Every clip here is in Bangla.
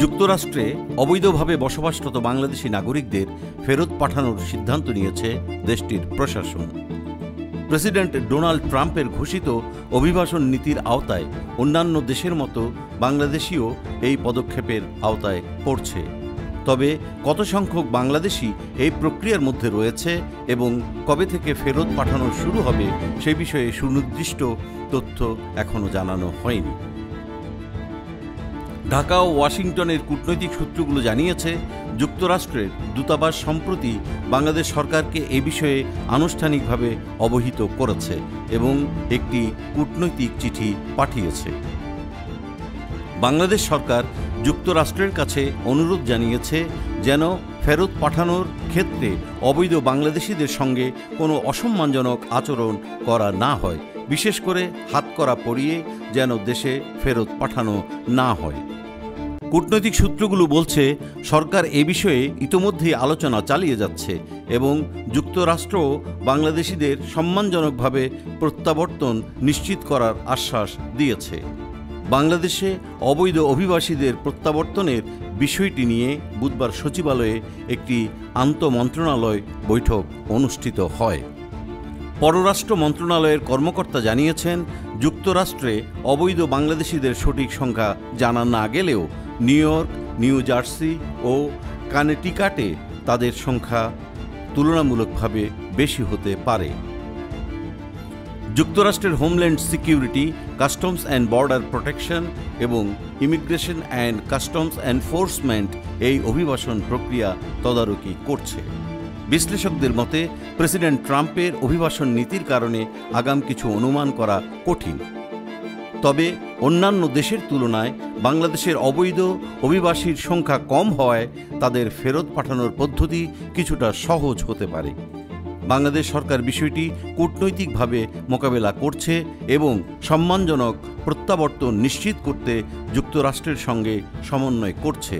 যুক্তরাষ্ট্রে অবৈধভাবে বসবাসরত বাংলাদেশি নাগরিকদের ফেরত পাঠানোর সিদ্ধান্ত নিয়েছে দেশটির প্রশাসন। প্রেসিডেন্ট ডোনাল্ড ট্রাম্পের ঘোষিত অভিবাসন নীতির আওতায় অন্যান্য দেশের মতো বাংলাদেশিও এই পদক্ষেপের আওতায় পড়ছে। তবে কত সংখ্যক বাংলাদেশি এই প্রক্রিয়ার মধ্যে রয়েছে এবং কবে থেকে ফেরত পাঠানো শুরু হবে সে বিষয়ে সুনির্দিষ্ট তথ্য এখনও জানানো হয়নি। ঢাকা ও ওয়াশিংটনের কূটনৈতিক সূত্রগুলো জানিয়েছে, যুক্তরাষ্ট্রের দূতাবাস সম্প্রতি বাংলাদেশ সরকারকে এ বিষয়ে আনুষ্ঠানিকভাবে অবহিত করেছে এবং একটি কূটনৈতিক চিঠি পাঠিয়েছে। বাংলাদেশ সরকার যুক্তরাষ্ট্রের কাছে অনুরোধ জানিয়েছে যেন ফেরত পাঠানোর ক্ষেত্রে অবৈধ বাংলাদেশিদের সঙ্গে কোনো অসম্মানজনক আচরণ করা না হয়, বিশেষ করে হাতকড়া পরিয়ে যেন দেশে ফেরত পাঠানো না হয়। কূটনৈতিক সূত্রগুলো বলছে, সরকার এ বিষয়ে ইতোমধ্যেই আলোচনা চালিয়ে যাচ্ছে এবং যুক্তরাষ্ট্র বাংলাদেশিদের সম্মানজনকভাবে প্রত্যাবর্তন নিশ্চিত করার আশ্বাস দিয়েছে। বাংলাদেশে অবৈধ অভিবাসীদের প্রত্যাবর্তনের বিষয়টি নিয়ে বুধবার সচিবালয়ে একটি আন্তঃমন্ত্রণালয় বৈঠক অনুষ্ঠিত হয়। পররাষ্ট্র মন্ত্রণালয়ের কর্মকর্তা জানিয়েছেন, যুক্তরাষ্ট্রে অবৈধ বাংলাদেশিদের সঠিক সংখ্যা জানা না গেলেও নিউ ইয়র্ক, নিউ জার্সি ও কানেটিকাটে তাদের সংখ্যা তুলনামূলকভাবে বেশি হতে পারে। যুক্তরাষ্ট্রের homeland security, customs and border protection এবং ইমিগ্রেশন অ্যান্ড কাস্টমস এনফোর্সমেন্ট এই অভিবাসন প্রক্রিয়া তদারকি করছে। বিশ্লেষকদের মতে, প্রেসিডেন্ট ট্রাম্পের অভিবাসন নীতির কারণে আগাম কিছু অনুমান করা কঠিন। তবে অন্যান্য দেশের তুলনায় বাংলাদেশের অবৈধ অভিবাসীর সংখ্যা কম হওয়ায় তাদের ফেরত পাঠানোর পদ্ধতি কিছুটা সহজ হতে পারে। বাংলাদেশ সরকার বিষয়টি কূটনৈতিকভাবে মোকাবেলা করছে এবং সম্মানজনক প্রত্যাবর্তন নিশ্চিত করতে যুক্তরাষ্ট্রের সঙ্গে সমন্বয় করছে।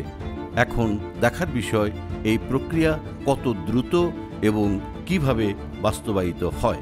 এখন দেখার বিষয় এই প্রক্রিয়া কত দ্রুত এবং কিভাবে বাস্তবায়িত হয়।